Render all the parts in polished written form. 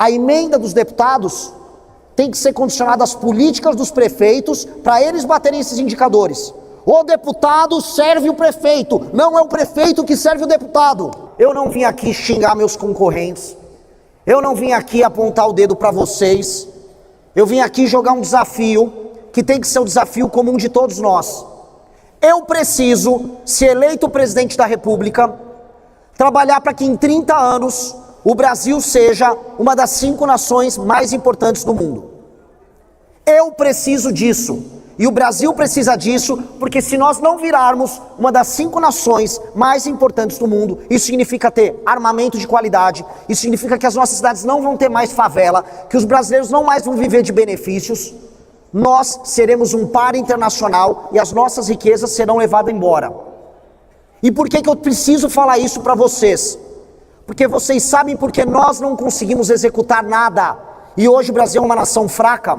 A emenda dos deputados tem que ser condicionada às políticas dos prefeitos para eles baterem esses indicadores. O deputado serve o prefeito, não é o prefeito que serve o deputado. Eu não vim aqui xingar meus concorrentes, eu não vim aqui apontar o dedo para vocês, eu vim aqui jogar um desafio que tem que ser o desafio comum de todos nós. Eu preciso, se eleito presidente da República, trabalhar para que em 30 anos o Brasil seja uma das 5 nações mais importantes do mundo. Eu preciso disso. E o Brasil precisa disso, porque se nós não virarmos uma das 5 nações mais importantes do mundo, isso significa ter armamento de qualidade, isso significa que as nossas cidades não vão ter mais favela, que os brasileiros não mais vão viver de benefícios, nós seremos um par internacional e as nossas riquezas serão levadas embora. E por que eu preciso falar isso para vocês? Porque vocês sabem por que nós não conseguimos executar nada, e hoje o Brasil é uma nação fraca.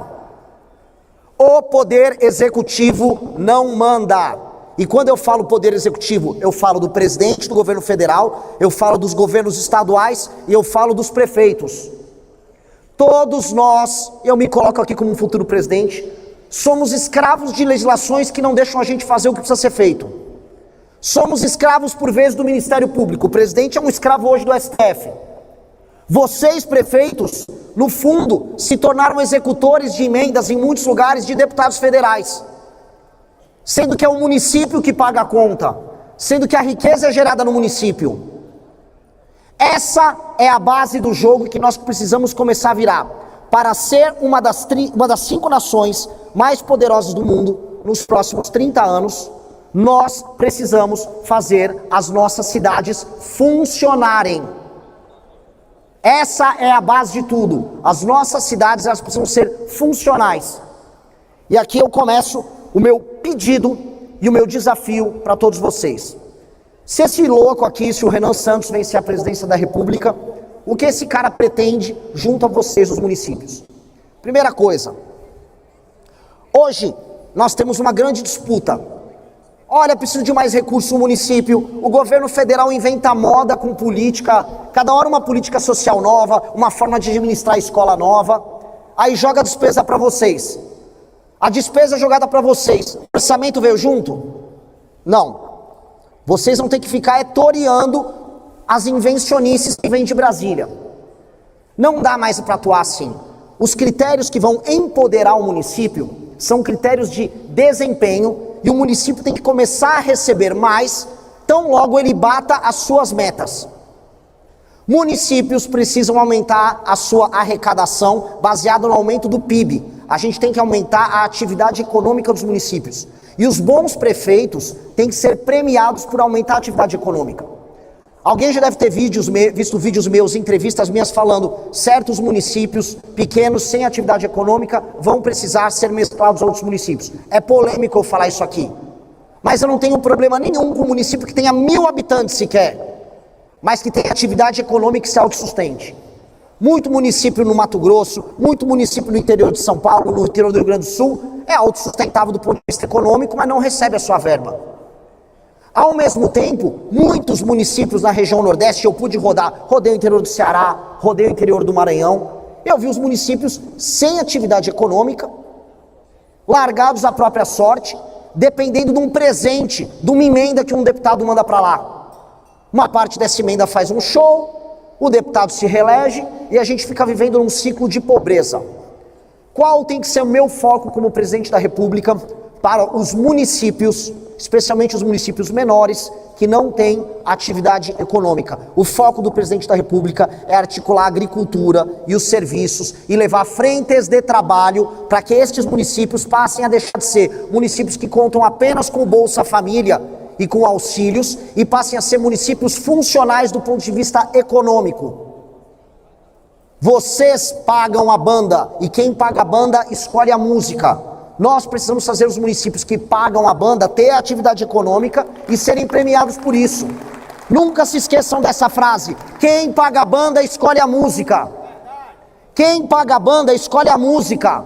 O poder executivo não manda. E quando eu falo poder executivo, eu falo do presidente do governo federal, eu falo dos governos estaduais e eu falo dos prefeitos. Todos nós, eu me coloco aqui como um futuro presidente, somos escravos de legislações que não deixam a gente fazer o que precisa ser feito. Somos escravos por vezes do Ministério Público. O presidente é um escravo hoje do STF. Vocês, prefeitos, no fundo, se tornaram executores de emendas em muitos lugares de deputados federais, sendo que é o município que paga a conta, sendo que a riqueza é gerada no município. Essa é a base do jogo que nós precisamos começar a virar, para ser uma das 5 nações mais poderosas do mundo nos próximos 30 anos. Nós precisamos fazer as nossas cidades funcionarem. Essa é a base de tudo. As nossas cidades, elas precisam ser funcionais. E aqui eu começo o meu pedido e o meu desafio para todos vocês. Se esse louco aqui, se o Renan Santos vencer a presidência da República, o que esse cara pretende junto a vocês, os municípios? Primeira coisa, hoje nós temos uma grande disputa. Olha, preciso de mais recursos no município, o governo federal inventa moda com política, cada hora uma política social nova, uma forma de administrar a escola nova, aí joga a despesa para vocês. A despesa jogada para vocês, o orçamento veio junto? Não. Vocês vão ter que ficar toreando as invencionices que vêm de Brasília. Não dá mais para atuar assim. Os critérios que vão empoderar o município são critérios de desempenho, e o município tem que começar a receber mais, tão logo ele bata as suas metas. Municípios precisam aumentar a sua arrecadação baseado no aumento do PIB. A gente tem que aumentar a atividade econômica dos municípios. E os bons prefeitos têm que ser premiados por aumentar a atividade econômica. Alguém já deve ter visto vídeos meus, entrevistas minhas falando, certos municípios pequenos, sem atividade econômica, vão precisar ser mesclados a outros municípios. É polêmico eu falar isso aqui. Mas eu não tenho problema nenhum com um município que tenha 1000 habitantes sequer, mas que tenha atividade econômica e se autossustente. Muito município no Mato Grosso, muito município no interior de São Paulo, no interior do Rio Grande do Sul, é autossustentável do ponto de vista econômico, mas não recebe a sua verba. Ao mesmo tempo, muitos municípios na região Nordeste, eu pude rodei o interior do Ceará, rodei o interior do Maranhão, eu vi os municípios sem atividade econômica, largados à própria sorte, dependendo de um presente, de uma emenda que um deputado manda para lá. Uma parte dessa emenda faz um show, o deputado se reelege e a gente fica vivendo num ciclo de pobreza. Qual tem que ser o meu foco como presidente da República para os municípios, especialmente os municípios menores, que não têm atividade econômica? O foco do presidente da República é articular a agricultura e os serviços e levar frentes de trabalho para que estes municípios passem a deixar de ser municípios que contam apenas com o Bolsa Família e com auxílios e passem a ser municípios funcionais do ponto de vista econômico. Vocês pagam a banda e quem paga a banda escolhe a música. Nós precisamos fazer os municípios que pagam a banda ter atividade econômica e serem premiados por isso. Nunca se esqueçam dessa frase: quem paga a banda escolhe a música. Quem paga a banda escolhe a música.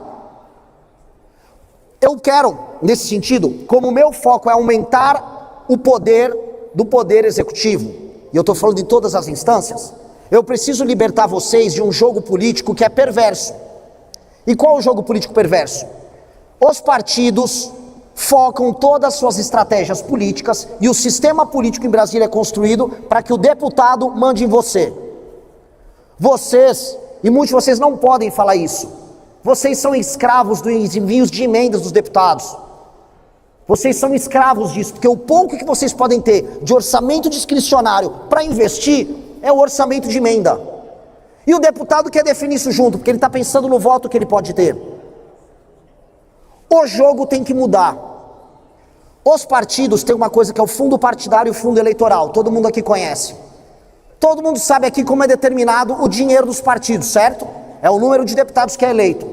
Eu quero, nesse sentido, como o meu foco é aumentar o poder do poder executivo, e eu estou falando de todas as instâncias, Eu preciso libertar vocês de um jogo político que é perverso. E qual é o jogo político perverso? Os partidos focam todas as suas estratégias políticas e o sistema político em Brasília é construído para que o deputado mande em você. Vocês, e muitos de vocês não podem falar isso, vocês são escravos dos envios de emendas dos deputados. Vocês são escravos disso, porque o pouco que vocês podem ter de orçamento discricionário para investir é o orçamento de emenda. E o deputado quer definir isso junto, porque ele está pensando no voto que ele pode ter. O jogo tem que mudar. Os partidos têm uma coisa que é o fundo partidário e o fundo eleitoral, todo mundo aqui conhece. Todo mundo sabe aqui como é determinado o dinheiro dos partidos, certo? É o número de deputados que é eleito.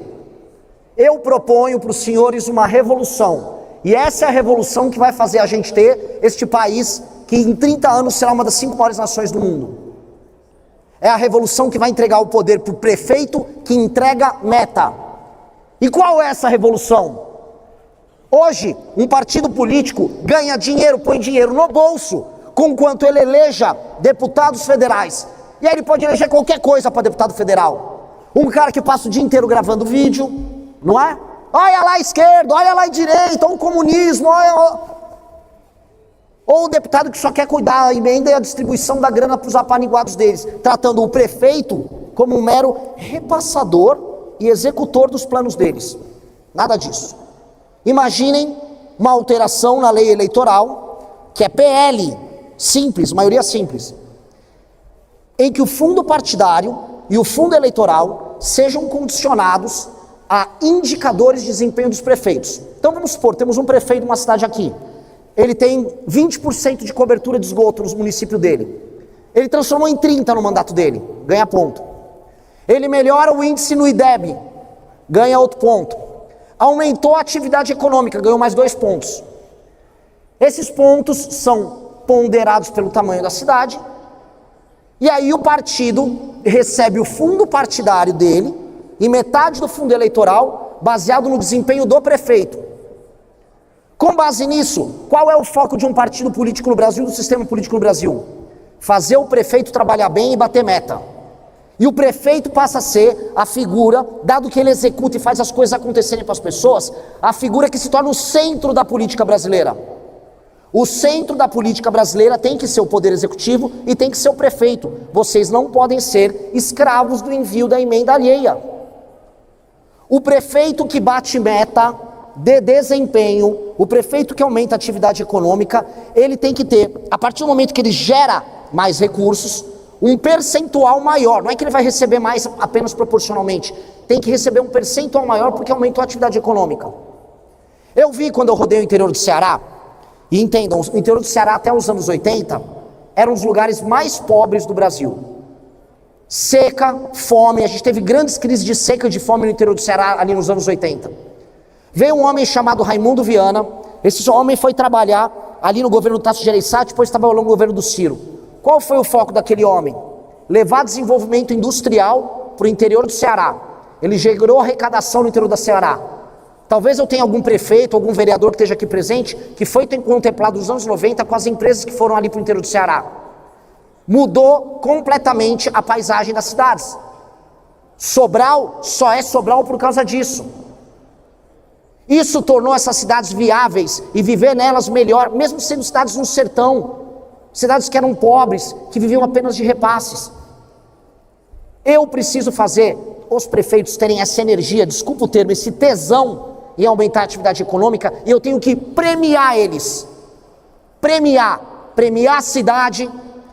Eu proponho para os senhores uma revolução, e essa é a revolução que vai fazer a gente ter este país que em 30 anos será uma das 5 maiores nações do mundo. É a revolução que vai entregar o poder para o prefeito que entrega meta. E qual é essa revolução? Hoje, um partido político ganha dinheiro, põe dinheiro no bolso, conquanto ele eleja deputados federais. E aí ele pode eleger qualquer coisa para deputado federal. Um cara que passa o dia inteiro gravando vídeo, não é? Olha lá a esquerda, olha lá a direita, olha o comunismo, olha... Ou o deputado que só quer cuidar da emenda e a distribuição da grana para os apaniguados deles, tratando o prefeito como um mero repassador e executor dos planos deles. Nada disso. Imaginem uma alteração na lei eleitoral, que é PL, simples, maioria simples, em que o fundo partidário e o fundo eleitoral sejam condicionados a indicadores de desempenho dos prefeitos. Então vamos supor, temos um prefeito de uma cidade aqui, ele tem 20% de cobertura de esgoto no município dele, ele transformou em 30% no mandato dele, ganha ponto. Ele melhora o índice no IDEB, ganha outro ponto. Aumentou a atividade econômica, ganhou mais 2 pontos. Esses pontos são ponderados pelo tamanho da cidade, e aí o partido recebe o fundo partidário dele e metade do fundo eleitoral baseado no desempenho do prefeito. Com base nisso, qual é o foco de um partido político no Brasil, do sistema político no Brasil? Fazer o prefeito trabalhar bem e bater meta. E o prefeito passa a ser a figura, dado que ele executa e faz as coisas acontecerem para as pessoas, a figura que se torna o centro da política brasileira. O centro da política brasileira tem que ser o poder executivo e tem que ser o prefeito. Vocês não podem ser escravos do envio da emenda alheia. O prefeito que bate meta de desempenho, o prefeito que aumenta a atividade econômica, ele tem que ter, a partir do momento que ele gera mais recursos, um percentual maior. Não é que ele vai receber mais apenas proporcionalmente, tem que receber um percentual maior porque aumentou a atividade econômica. Eu vi quando eu rodei o interior do Ceará, e entendam, o interior do Ceará até os anos 80 era um dos lugares mais pobres do Brasil. Seca, fome, a gente teve grandes crises de seca e de fome no interior do Ceará ali nos anos 80. Veio um homem chamado Raimundo Viana, esse homem foi trabalhar ali no governo do Tasso Gereissati, depois trabalhou no governo do Ciro. Qual foi o foco daquele homem? Levar desenvolvimento industrial para o interior do Ceará. Ele gerou arrecadação no interior do Ceará. Talvez eu tenha algum prefeito, algum vereador que esteja aqui presente, que foi contemplado nos anos 90 com as empresas que foram ali para o interior do Ceará. Mudou completamente a paisagem das cidades. Sobral só é Sobral por causa disso. Isso tornou essas cidades viáveis e viver nelas melhor, mesmo sendo cidades no sertão, cidades que eram pobres, que viviam apenas de repasses. Eu preciso fazer os prefeitos terem essa energia, desculpa o termo, esse tesão em aumentar a atividade econômica, e eu tenho que premiar eles. Premiar a cidade,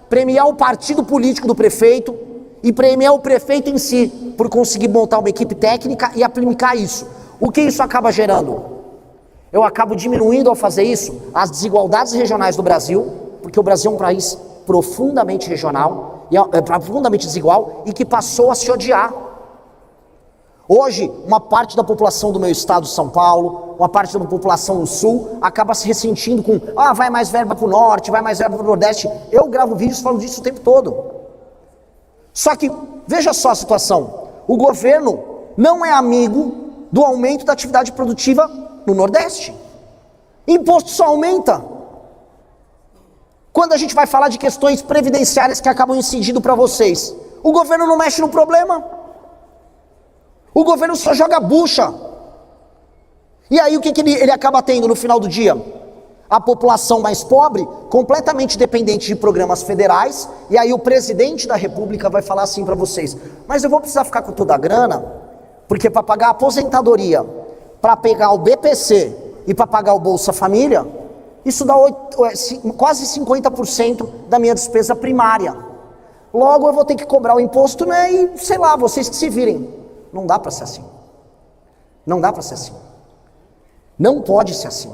premiar o partido político do prefeito e premiar o prefeito em si, por conseguir montar uma equipe técnica e aplicar isso. O que isso acaba gerando? Eu acabo diminuindo ao fazer isso as desigualdades regionais do Brasil, porque o Brasil é um país profundamente regional, profundamente desigual e que passou a se odiar. Hoje, uma parte da população do meu estado, São Paulo, uma parte da população do Sul, acaba se ressentindo com, vai mais verba para o Norte, vai mais verba para o Nordeste. Eu gravo vídeos falando disso o tempo todo. Só que, veja só a situação, o governo não é amigo do aumento da atividade produtiva no Nordeste. Imposto só aumenta. Quando a gente vai falar de questões previdenciárias que acabam incidindo para vocês, O governo não mexe no problema. O governo só joga bucha. E aí o que ele acaba tendo no final do dia? A população mais pobre, completamente dependente de programas federais, e aí o presidente da república vai falar assim para vocês: mas eu vou precisar ficar com toda a grana, porque para pagar a aposentadoria, para pegar o BPC e para pagar o Bolsa Família, isso dá quase 50% da minha despesa primária. Logo eu vou ter que cobrar o imposto, né? E sei lá, vocês que se virem. Não dá para ser assim. Não dá para ser assim. Não pode ser assim.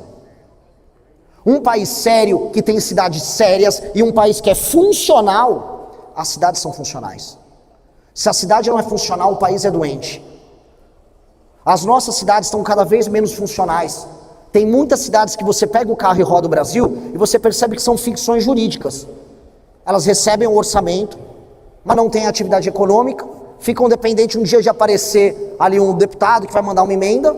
Um país sério, que tem cidades sérias, e um país que é funcional, as cidades são funcionais. Se a cidade não é funcional, o país é doente. As nossas cidades estão cada vez menos funcionais. Tem muitas cidades que você pega o carro e roda o Brasil, e você percebe que são ficções jurídicas. Elas recebem um orçamento, mas não têm atividade econômica, ficam dependentes um dia de aparecer ali um deputado que vai mandar uma emenda.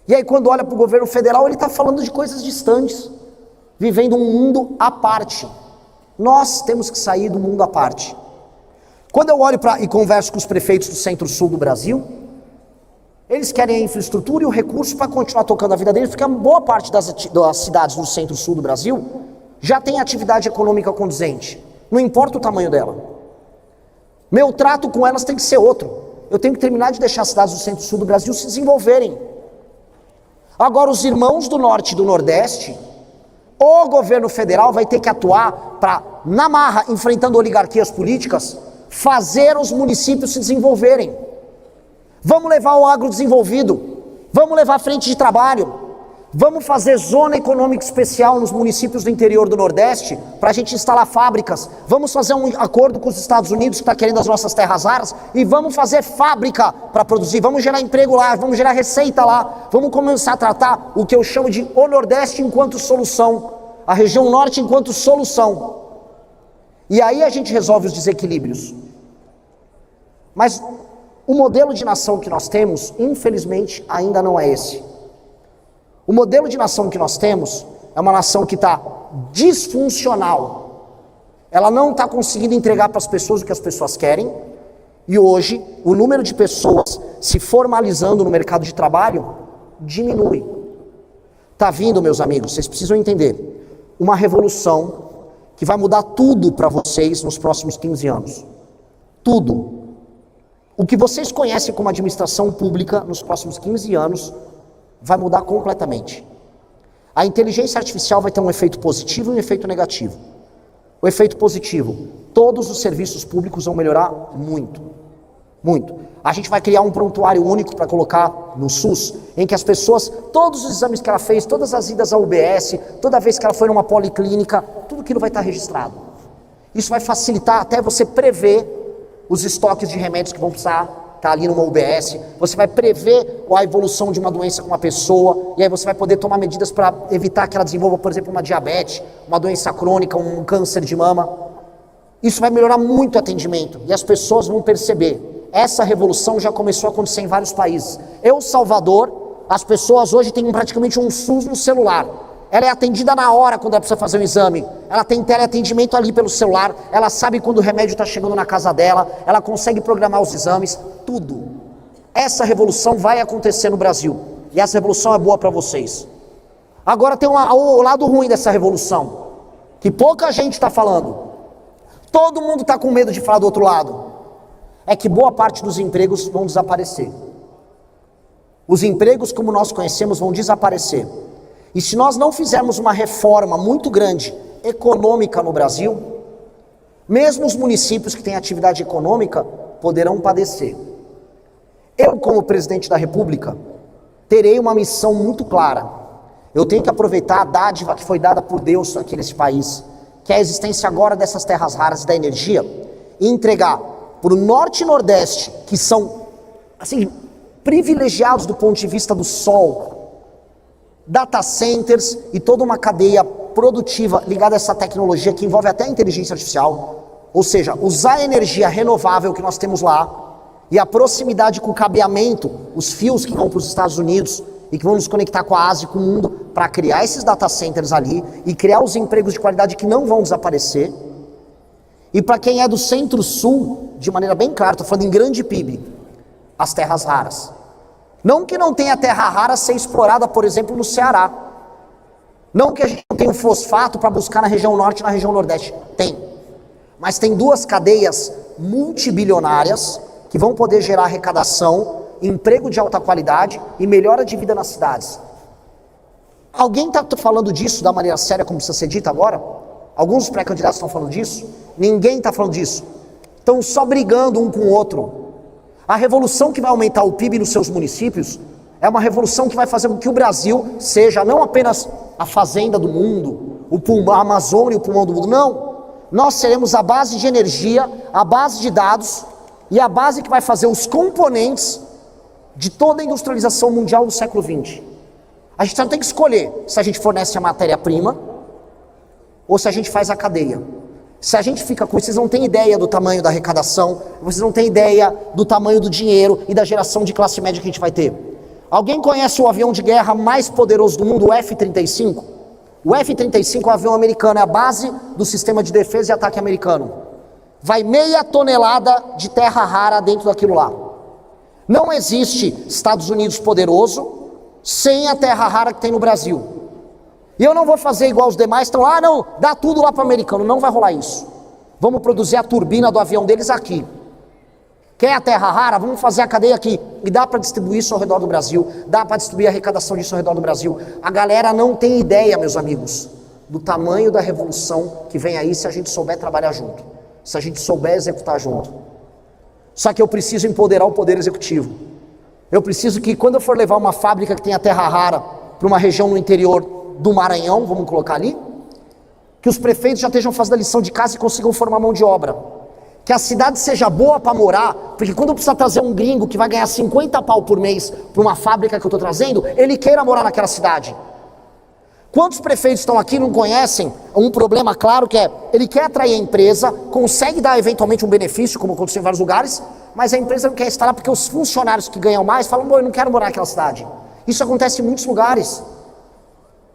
E aí quando olha para o governo federal, ele está falando de coisas distantes, vivendo um mundo à parte. Nós temos que sair do mundo à parte. Quando eu olho e converso com os prefeitos do centro-sul do Brasil, eles querem a infraestrutura e o recurso para continuar tocando a vida deles, porque a boa parte das cidades do centro-sul do Brasil já tem atividade econômica condizente, não importa o tamanho dela. Meu trato com elas tem que ser outro. Eu tenho que terminar de deixar as cidades do centro-sul do Brasil se desenvolverem. Agora, os irmãos do norte e do nordeste, o governo federal vai ter que atuar para, na marra, enfrentando oligarquias políticas, fazer os municípios se desenvolverem. Vamos levar o agrodesenvolvido, vamos levar frente de trabalho, vamos fazer zona econômica especial nos municípios do interior do Nordeste, para a gente instalar fábricas, vamos fazer um acordo com os Estados Unidos, que está querendo as nossas terras raras, e vamos fazer fábrica para produzir, vamos gerar emprego lá, vamos gerar receita lá, vamos começar a tratar o que eu chamo de o Nordeste enquanto solução, a região Norte enquanto solução. E aí a gente resolve os desequilíbrios. Mas o modelo de nação que nós temos, infelizmente, ainda não é esse. O modelo de nação que nós temos é uma nação que está disfuncional. Ela não está conseguindo entregar para as pessoas o que as pessoas querem. E hoje, o número de pessoas se formalizando no mercado de trabalho diminui. Está vindo, meus amigos, vocês precisam entender, uma revolução que vai mudar tudo para vocês nos próximos 15 anos. Tudo. O que vocês conhecem como administração pública nos próximos 15 anos vai mudar completamente. A inteligência artificial vai ter um efeito positivo e um efeito negativo. O efeito positivo, todos os serviços públicos vão melhorar muito, muito. A gente vai criar um prontuário único para colocar no SUS, em que as pessoas, todos os exames que ela fez, todas as idas ao UBS, toda vez que ela foi numa policlínica, tudo aquilo vai estar registrado. Isso vai facilitar até você prever os estoques de remédios que vão precisar estar ali numa UBS, você vai prever a evolução de uma doença com uma pessoa, e aí você vai poder tomar medidas para evitar que ela desenvolva, por exemplo, uma diabetes, uma doença crônica, um câncer de mama. Isso vai melhorar muito o atendimento, e as pessoas vão perceber. Essa revolução já começou a acontecer em vários países. El Salvador, as pessoas hoje têm praticamente um SUS no celular. Ela é atendida na hora quando ela precisa fazer um exame. Ela tem teleatendimento ali pelo celular. Ela sabe quando o remédio está chegando na casa dela. Ela consegue programar os exames. Tudo. Essa revolução vai acontecer no Brasil. E essa revolução é boa para vocês. Agora tem o lado ruim dessa revolução, que pouca gente está falando. Todo mundo está com medo de falar do outro lado. É que boa parte dos empregos vão desaparecer. Os empregos como nós conhecemos vão desaparecer. E se nós não fizermos uma reforma muito grande, econômica no Brasil, mesmo os municípios que têm atividade econômica poderão padecer. Eu, como presidente da República, terei uma missão muito clara. Eu tenho que aproveitar a dádiva que foi dada por Deus aqui nesse país, que é a existência agora dessas terras raras e da energia, e entregar para o Norte e Nordeste, que são, assim, privilegiados do ponto de vista do sol, data centers e toda uma cadeia produtiva ligada a essa tecnologia que envolve até a inteligência artificial, ou seja, usar a energia renovável que nós temos lá e a proximidade com o cabeamento, os fios que vão para os Estados Unidos e que vão nos conectar com a Ásia e com o mundo para criar esses data centers ali e criar os empregos de qualidade que não vão desaparecer. E para quem é do centro-sul, de maneira bem clara, estou falando em grande PIB, as terras raras. Não que não tenha terra rara ser explorada, por exemplo, no Ceará. Não que a gente não tenha um fosfato para buscar na região norte e na região nordeste. Tem. Mas tem duas cadeias multibilionárias que vão poder gerar arrecadação, emprego de alta qualidade e melhora de vida nas cidades. Alguém está falando disso da maneira séria como precisa ser dita agora? Alguns pré-candidatos estão falando disso? Ninguém está falando disso. Estão só brigando um com o outro. A revolução que vai aumentar o PIB nos seus municípios é uma revolução que vai fazer com que o Brasil seja não apenas a fazenda do mundo, a Amazônia, o pulmão do mundo, não. Nós seremos a base de energia, a base de dados e a base que vai fazer os componentes de toda a industrialização mundial do século XX. A gente só tem que escolher se a gente fornece a matéria-prima ou se a gente faz a cadeia. Se a gente fica com isso, vocês não têm ideia do tamanho da arrecadação, vocês não têm ideia do tamanho do dinheiro e da geração de classe média que a gente vai ter. Alguém conhece o avião de guerra mais poderoso do mundo, o F-35? O F-35 é um avião americano, é a base do sistema de defesa e ataque americano. Vai 0,5 tonelada de terra rara dentro daquilo lá. Não existe Estados Unidos poderoso sem a terra rara que tem no Brasil. E eu não vou fazer igual os demais, estão lá, não, dá tudo lá para o americano, não vai rolar isso. Vamos produzir a turbina do avião deles aqui. Quer a terra rara? Vamos fazer a cadeia aqui. E dá para distribuir isso ao redor do Brasil, dá para distribuir a arrecadação disso ao redor do Brasil. A galera não tem ideia, meus amigos, do tamanho da revolução que vem aí se a gente souber trabalhar junto, se a gente souber executar junto. Só que eu preciso empoderar o poder executivo. Eu preciso que quando eu for levar uma fábrica que tenha terra rara para uma região no interior do Maranhão, vamos colocar ali, que os prefeitos já estejam fazendo a lição de casa e consigam formar mão de obra. Que a cidade seja boa para morar, porque quando eu precisar trazer um gringo que vai ganhar 50 pau por mês para uma fábrica que eu estou trazendo, ele queira morar naquela cidade. Quantos prefeitos estão aqui e não conhecem um problema claro que é, ele quer atrair a empresa, consegue dar eventualmente um benefício, como aconteceu em vários lugares, mas a empresa não quer estar lá porque os funcionários que ganham mais falam, eu não quero morar naquela cidade. Isso acontece em muitos lugares.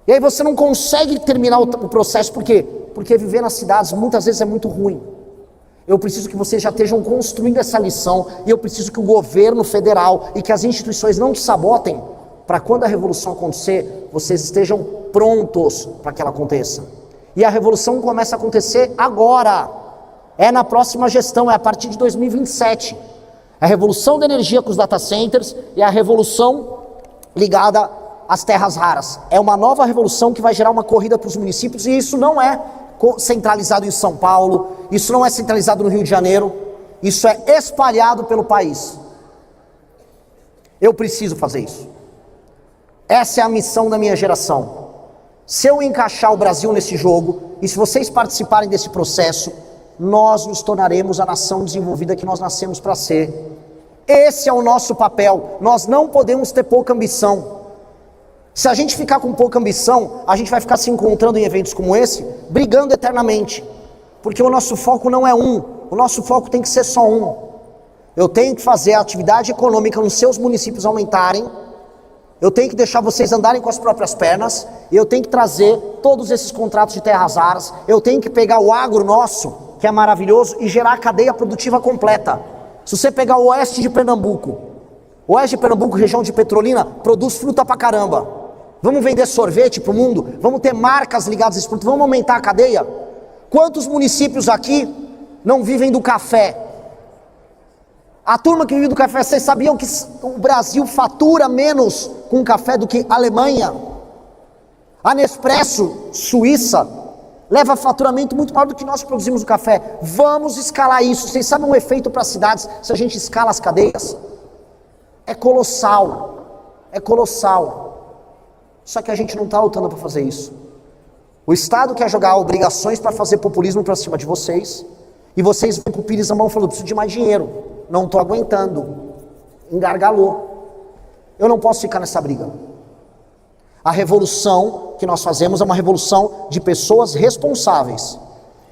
E aí você não consegue terminar o processo, por quê? Porque viver nas cidades muitas vezes é muito ruim. Eu preciso que vocês já estejam construindo essa lição, e eu preciso que o governo federal e que as instituições não te sabotem, para quando a revolução acontecer, vocês estejam prontos para que ela aconteça. E a revolução começa a acontecer agora, é na próxima gestão, é a partir de 2027. É a revolução da energia com os data centers e a revolução ligada às terras raras. É uma nova revolução que vai gerar uma corrida para os municípios, e isso não é centralizado em São Paulo, isso não é centralizado no Rio de Janeiro, isso é espalhado pelo país. Eu preciso fazer isso. Essa é a missão da minha geração. Se eu encaixar o Brasil nesse jogo, e se vocês participarem desse processo, nós nos tornaremos a nação desenvolvida que nós nascemos para ser. Esse é o nosso papel. Nós não podemos ter pouca ambição. Se a gente ficar com pouca ambição, a gente vai ficar se encontrando em eventos como esse, brigando eternamente. Porque o nosso foco não é um, o nosso foco tem que ser só um. Eu tenho que fazer a atividade econômica nos seus municípios aumentarem, eu tenho que deixar vocês andarem com as próprias pernas, e eu tenho que trazer todos esses contratos de terras raras, eu tenho que pegar o agro nosso, que é maravilhoso, e gerar a cadeia produtiva completa. Se você pegar o oeste de Pernambuco, região de Petrolina, produz fruta pra caramba. Vamos vender sorvete para o mundo? Vamos ter marcas ligadas a esse produto? Vamos aumentar a cadeia? Quantos municípios aqui não vivem do café? A turma que vive do café, vocês sabiam que o Brasil fatura menos com café do que a Alemanha? A Nespresso, Suíça, leva faturamento muito maior do que nós produzimos o café. Vamos escalar isso. Vocês sabem o efeito para as cidades se a gente escala as cadeias? É colossal. É colossal. Só que a gente não está lutando para fazer isso. O Estado quer jogar obrigações para fazer populismo para cima de vocês, e vocês vêm com o pires na mão falando, preciso de mais dinheiro, não estou aguentando, engargalou. Eu não posso ficar nessa briga. A revolução que nós fazemos é uma revolução de pessoas responsáveis,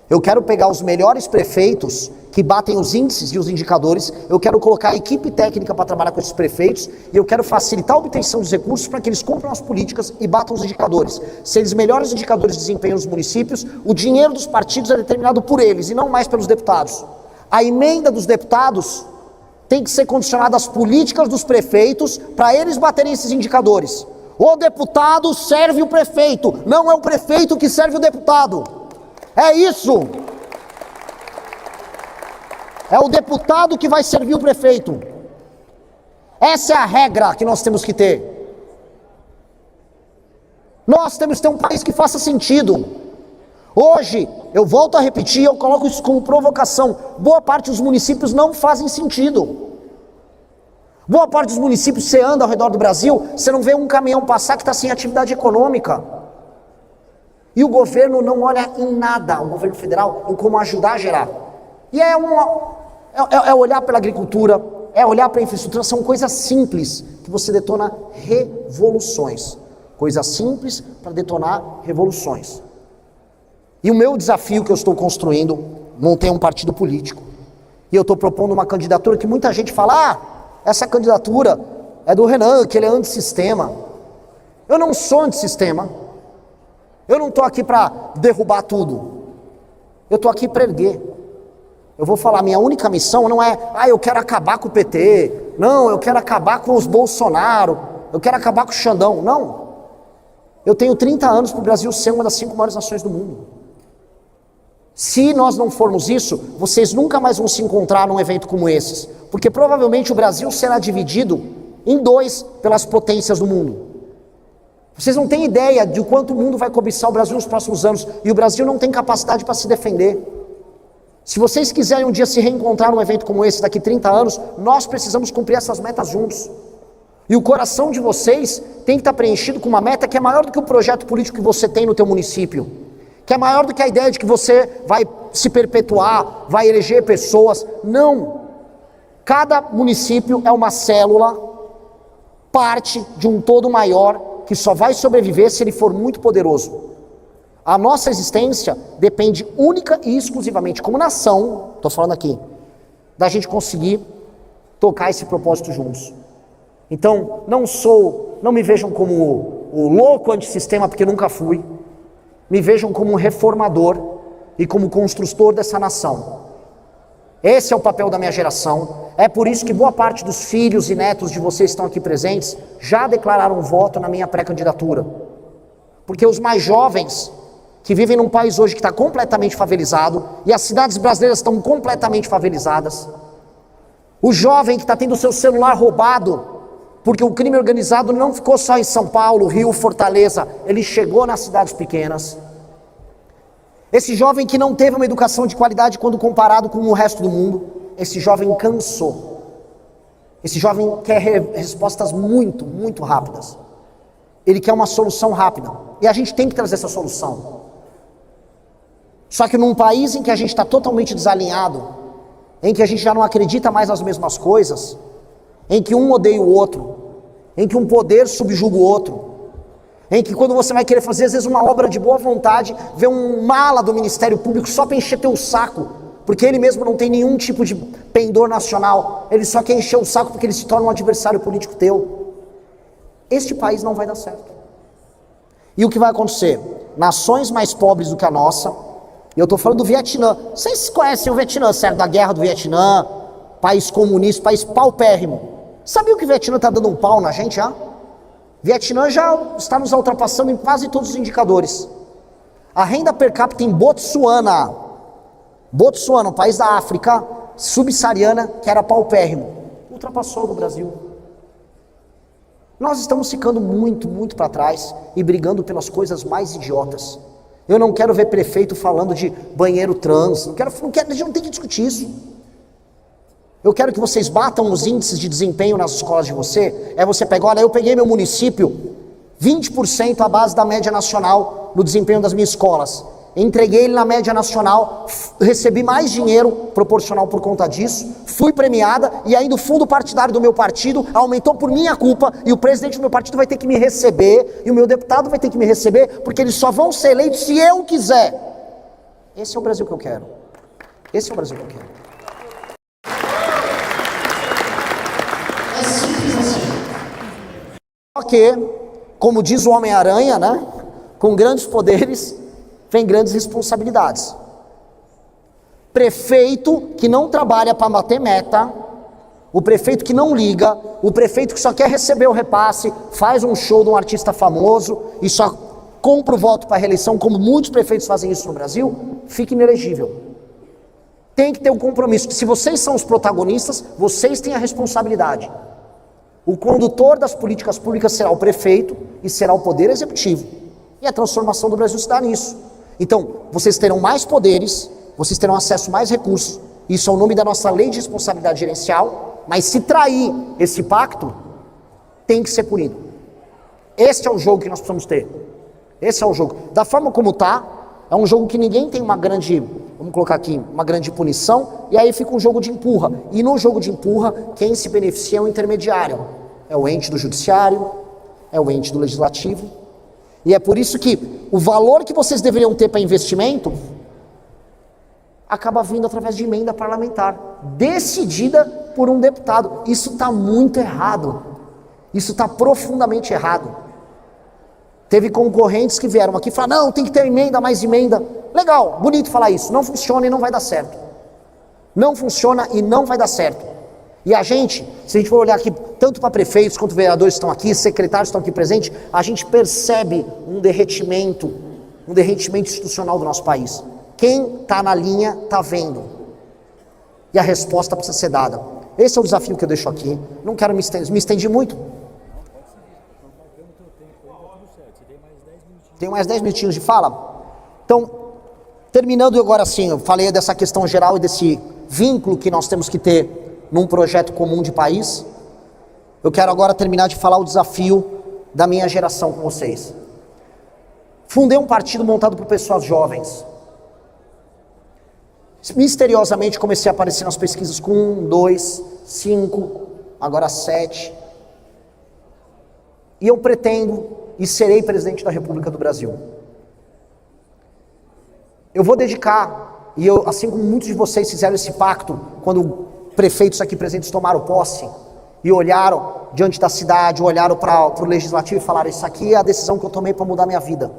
Eu quero pegar os melhores prefeitos que batem os índices e os indicadores, eu quero colocar a equipe técnica para trabalhar com esses prefeitos e eu quero facilitar a obtenção dos recursos para que eles cumpram as políticas e batam os indicadores. Se eles melhores indicadores de desempenho nos municípios, o dinheiro dos partidos é determinado por eles e não mais pelos deputados. A emenda dos deputados tem que ser condicionada às políticas dos prefeitos para eles baterem esses indicadores. O deputado serve o prefeito, não é o prefeito que serve o deputado. É isso. É o deputado que vai servir o prefeito. Essa é a regra que nós temos que ter. Nós temos que ter um país que faça sentido. Hoje, eu volto a repetir, eu coloco isso como provocação. Boa parte dos municípios não fazem sentido. Boa parte dos municípios, você anda ao redor do Brasil, você não vê um caminhão passar que está sem atividade econômica. E o governo não olha em nada, o governo federal, em como ajudar a gerar. E é olhar pela agricultura, é olhar para a infraestrutura, são coisas simples que você detona revoluções. Coisas simples para detonar revoluções. E o meu desafio que eu estou construindo, não tem um partido político. E eu estou propondo uma candidatura que muita gente fala, essa candidatura é do Renan, que ele é antissistema. Eu não sou antissistema. Eu não estou aqui para derrubar tudo. Eu estou aqui para erguer. Eu vou falar, minha única missão não é, eu quero acabar com o PT. Não, eu quero acabar com os Bolsonaro. Eu quero acabar com o Xandão. Não. Eu tenho 30 anos para o Brasil ser uma das 5 maiores nações do mundo. Se nós não formos isso, vocês nunca mais vão se encontrar num evento como esses. Porque provavelmente o Brasil será dividido em 2 pelas potências do mundo. Vocês não têm ideia de quanto o mundo vai cobiçar o Brasil nos próximos anos. E o Brasil não tem capacidade para se defender. Se vocês quiserem um dia se reencontrar num evento como esse daqui 30 anos, nós precisamos cumprir essas metas juntos. E o coração de vocês tem que estar preenchido com uma meta que é maior do que o projeto político que você tem no teu município. Que é maior do que a ideia de que você vai se perpetuar, vai eleger pessoas. Não. Cada município é uma célula, parte de um todo maior, que só vai sobreviver se ele for muito poderoso. A nossa existência depende única e exclusivamente, como nação, estou falando aqui, da gente conseguir tocar esse propósito juntos. Então, não me vejam como o louco antissistema, porque nunca fui. Me vejam como um reformador e como construtor dessa nação. Esse é o papel da minha geração. É por isso que boa parte dos filhos e netos de vocês que estão aqui presentes já declararam voto na minha pré-candidatura. Porque os mais jovens, que vivem num país hoje que está completamente favelizado, e as cidades brasileiras estão completamente favelizadas, o jovem que está tendo o seu celular roubado, porque o crime organizado não ficou só em São Paulo, Rio, Fortaleza, ele chegou nas cidades pequenas. Esse jovem que não teve uma educação de qualidade quando comparado com o resto do mundo, esse jovem cansou. Esse jovem quer respostas muito, muito rápidas. Ele quer uma solução rápida. E a gente tem que trazer essa solução. Só que num país em que a gente está totalmente desalinhado, em que a gente já não acredita mais nas mesmas coisas, em que um odeia o outro, em que um poder subjuga o outro, em que quando você vai querer fazer às vezes uma obra de boa vontade, vê um mala do Ministério Público só para encher teu saco, porque ele mesmo não tem nenhum tipo de pendor nacional, ele só quer encher o saco porque ele se torna um adversário político teu. Este país não vai dar certo. E o que vai acontecer? Nações mais pobres do que a nossa, e eu estou falando do Vietnã, vocês conhecem o Vietnã, certo? Da guerra do Vietnã, país comunista, país paupérrimo. Sabia que o Vietnã está dando um pau na gente já? Vietnã já está nos ultrapassando em quase todos os indicadores. A renda per capita em Botsuana, um país da África subsaariana, que era paupérrimo, ultrapassou o Brasil. Nós estamos ficando muito, muito para trás e brigando pelas coisas mais idiotas. Eu não quero ver prefeito falando de banheiro trans, a gente não tem que discutir isso. Eu quero que vocês batam os índices de desempenho nas escolas de você. Você pega, olha, eu peguei meu município 20% à base da média nacional no desempenho das minhas escolas. Entreguei ele na média nacional, recebi mais dinheiro proporcional por conta disso, fui premiada e ainda o fundo partidário do meu partido aumentou por minha culpa e o presidente do meu partido vai ter que me receber e o meu deputado vai ter que me receber porque eles só vão ser eleitos se eu quiser. Esse é o Brasil que eu quero. Esse é o Brasil que eu quero. É simples assim. Só que, como diz o Homem-Aranha, né? Com grandes poderes, vem grandes responsabilidades. Prefeito que não trabalha para bater meta, o prefeito que não liga, o prefeito que só quer receber o repasse, faz um show de um artista famoso e só compra o voto para a reeleição, como muitos prefeitos fazem isso no Brasil, fica inelegível. Tem que ter um compromisso, que se vocês são os protagonistas, vocês têm a responsabilidade. O condutor das políticas públicas será o prefeito e será o poder executivo. E a transformação do Brasil se dá nisso. Então, vocês terão mais poderes, vocês terão acesso a mais recursos. Isso é o nome da nossa lei de responsabilidade gerencial, mas se trair esse pacto, tem que ser punido. Esse é o jogo que nós precisamos ter. Esse é o jogo. Da forma como está, é um jogo que ninguém tem uma grande, vamos colocar aqui, uma grande punição, e aí fica um jogo de empurra. E no jogo de empurra, quem se beneficia é o intermediário. É o ente do judiciário, é o ente do legislativo. E é por isso que o valor que vocês deveriam ter para investimento acaba vindo através de emenda parlamentar, decidida por um deputado. Isso está muito errado. Isso está profundamente errado. Teve concorrentes que vieram aqui e falaram, não, tem que ter emenda, mais emenda. Legal, bonito falar isso. Não funciona e não vai dar certo. Não funciona e não vai dar certo. E a gente, se a gente for olhar aqui, tanto para prefeitos quanto vereadores que estão aqui, secretários que estão aqui presentes, a gente percebe um derretimento institucional do nosso país. Quem está na linha está vendo. E a resposta precisa ser dada. Esse é o desafio que eu deixo aqui. Não quero me estendi muito. Tenho mais 10 minutinhos de fala. Então, terminando agora assim, eu falei dessa questão geral e desse vínculo que nós temos que ter num projeto comum de país. Eu quero agora terminar de falar o desafio da minha geração com vocês. Fundei um partido montado por pessoas jovens. Misteriosamente comecei a aparecer nas pesquisas com 1, 2, 5, agora 7. E eu pretendo e serei presidente da República do Brasil. Eu vou dedicar, e eu, assim como muitos de vocês fizeram esse pacto, quando prefeitos aqui presentes tomaram posse, e olharam diante da cidade, olharam para o legislativo e falaram, isso aqui é a decisão que eu tomei para mudar minha vida.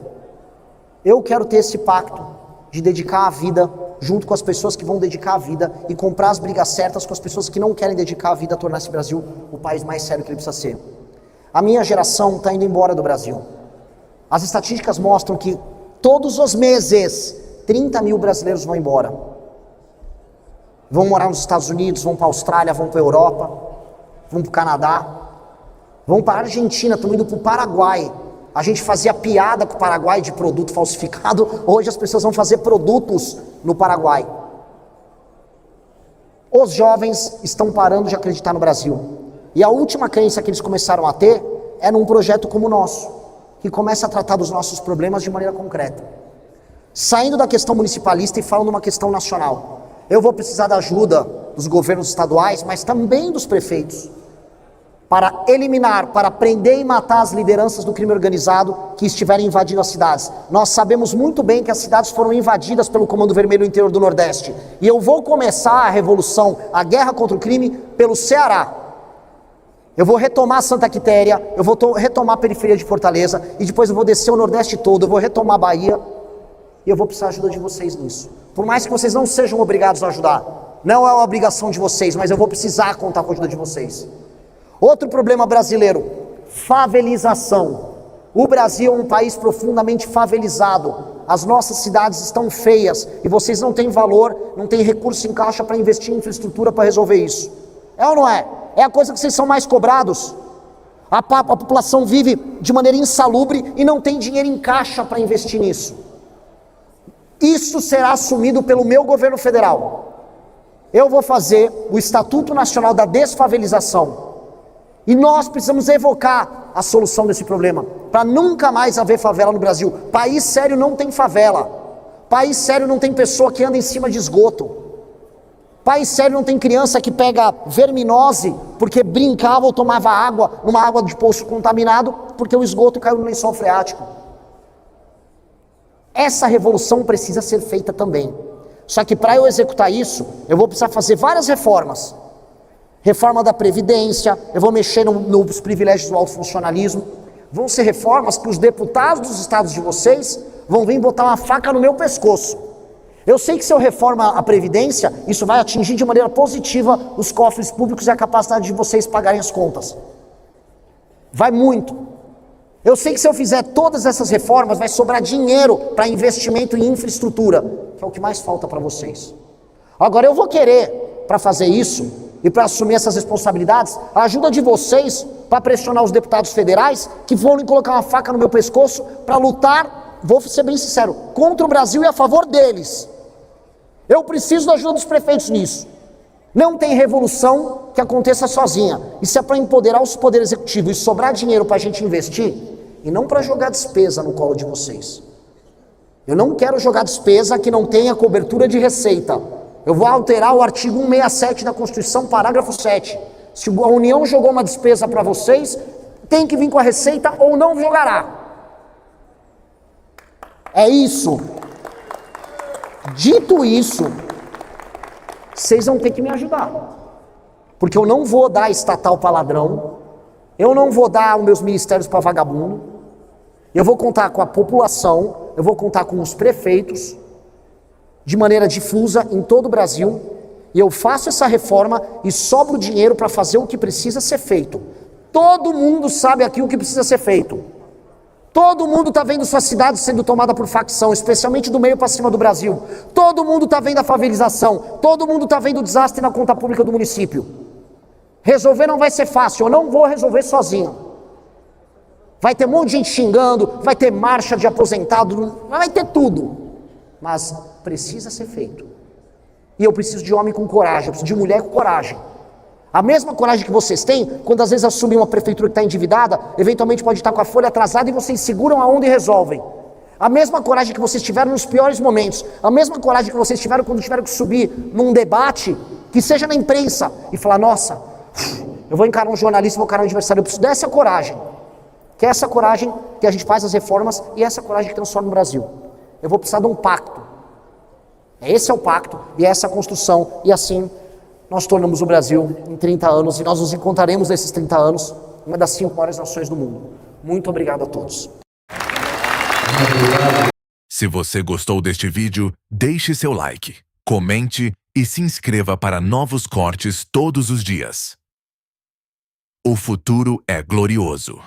Eu quero ter esse pacto de dedicar a vida junto com as pessoas que vão dedicar a vida e comprar as brigas certas com as pessoas que não querem dedicar a vida a tornar esse Brasil o país mais sério que ele precisa ser. A minha geração está indo embora do Brasil. As estatísticas mostram que todos os meses 30 mil brasileiros vão embora. Vão morar nos Estados Unidos, vão para a Austrália, vão para a Europa, vão para o Canadá, vão para a Argentina, estão indo para o Paraguai. A gente fazia piada com o Paraguai de produto falsificado, hoje as pessoas vão fazer produtos no Paraguai. Os jovens estão parando de acreditar no Brasil. E a última crença que eles começaram a ter é num projeto como o nosso, que começa a tratar dos nossos problemas de maneira concreta. Saindo da questão municipalista e falando uma questão nacional. Eu vou precisar da ajuda dos governos estaduais, mas também dos prefeitos, para eliminar, para prender e matar as lideranças do crime organizado que estiverem invadindo as cidades. Nós sabemos muito bem que as cidades foram invadidas pelo Comando Vermelho no interior do Nordeste. E eu vou começar a revolução, a guerra contra o crime, pelo Ceará. Eu vou retomar Santa Quitéria, eu vou retomar a periferia de Fortaleza, e depois eu vou descer o Nordeste todo, eu vou retomar a Bahia, e eu vou precisar da ajuda de vocês nisso. Por mais que vocês não sejam obrigados a ajudar, não é uma obrigação de vocês, mas eu vou precisar contar com a ajuda de vocês. Outro problema brasileiro, favelização. O Brasil é um país profundamente favelizado. As nossas cidades estão feias e vocês não têm valor, não têm recurso em caixa para investir em infraestrutura para resolver isso. É ou não é? É a coisa que vocês são mais cobrados. A população vive de maneira insalubre e não tem dinheiro em caixa para investir nisso. Isso será assumido pelo meu governo federal. Eu vou fazer o Estatuto Nacional da Desfavelização. E nós precisamos evocar a solução desse problema, para nunca mais haver favela no Brasil. País sério não tem favela. País sério não tem pessoa que anda em cima de esgoto. País sério não tem criança que pega verminose porque brincava ou tomava água, numa água de poço contaminado, porque o esgoto caiu no lençol freático. Essa revolução precisa ser feita também. Só que para eu executar isso, eu vou precisar fazer várias reformas. Reforma da Previdência, eu vou mexer nos privilégios do alto funcionalismo. Vão ser reformas que os deputados dos estados de vocês vão vir botar uma faca no meu pescoço. Eu sei que se eu reforma a Previdência, isso vai atingir de maneira positiva os cofres públicos e a capacidade de vocês pagarem as contas. Vai muito. Eu sei que se eu fizer todas essas reformas, vai sobrar dinheiro para investimento em infraestrutura, que é o que mais falta para vocês. Agora eu vou querer, para fazer isso e para assumir essas responsabilidades, a ajuda de vocês para pressionar os deputados federais que vão colocar uma faca no meu pescoço para lutar, vou ser bem sincero, contra o Brasil e a favor deles. Eu preciso da ajuda dos prefeitos nisso. Não tem revolução que aconteça sozinha. Isso é para empoderar o poder executivo e sobrar dinheiro para a gente investir e não para jogar despesa no colo de vocês. Eu não quero jogar despesa que não tenha cobertura de receita. Eu vou alterar o artigo 167 da Constituição, parágrafo 7. Se a União jogou uma despesa para vocês, tem que vir com a receita ou não jogará. É isso. Dito isso, vocês vão ter que me ajudar. Porque eu não vou dar estatal para ladrão, eu não vou dar os meus ministérios para vagabundo, eu vou contar com a população, eu vou contar com os prefeitos, de maneira difusa em todo o Brasil, e eu faço essa reforma e sobra o dinheiro para fazer o que precisa ser feito. Todo mundo sabe aqui o que precisa ser feito. Todo mundo está vendo sua cidade sendo tomada por facção, especialmente do meio para cima do Brasil. Todo mundo está vendo a favelização. Todo mundo está vendo o desastre na conta pública do município. Resolver não vai ser fácil, eu não vou resolver sozinho. Vai ter um monte de gente xingando, vai ter marcha de aposentado, vai ter tudo. Mas precisa ser feito. E eu preciso de homem com coragem, eu preciso de mulher com coragem. A mesma coragem que vocês têm, quando às vezes assumem uma prefeitura que está endividada, eventualmente pode estar com a folha atrasada e vocês seguram a onda e resolvem. A mesma coragem que vocês tiveram nos piores momentos, a mesma coragem que vocês tiveram quando tiveram que subir num debate, que seja na imprensa, e falar, nossa, eu vou encarar um jornalista, vou encarar um adversário, eu preciso dessa coragem. Que é essa coragem que a gente faz as reformas e essa coragem que transforma o Brasil. Eu vou precisar de um pacto. Esse é o pacto e essa é a construção, e assim nós tornamos o Brasil em 30 anos, e nós nos encontraremos nesses 30 anos, uma das 5 maiores nações do mundo. Muito obrigado a todos. Se você gostou deste vídeo, deixe seu like, comente e se inscreva para novos cortes todos os dias. O futuro é glorioso.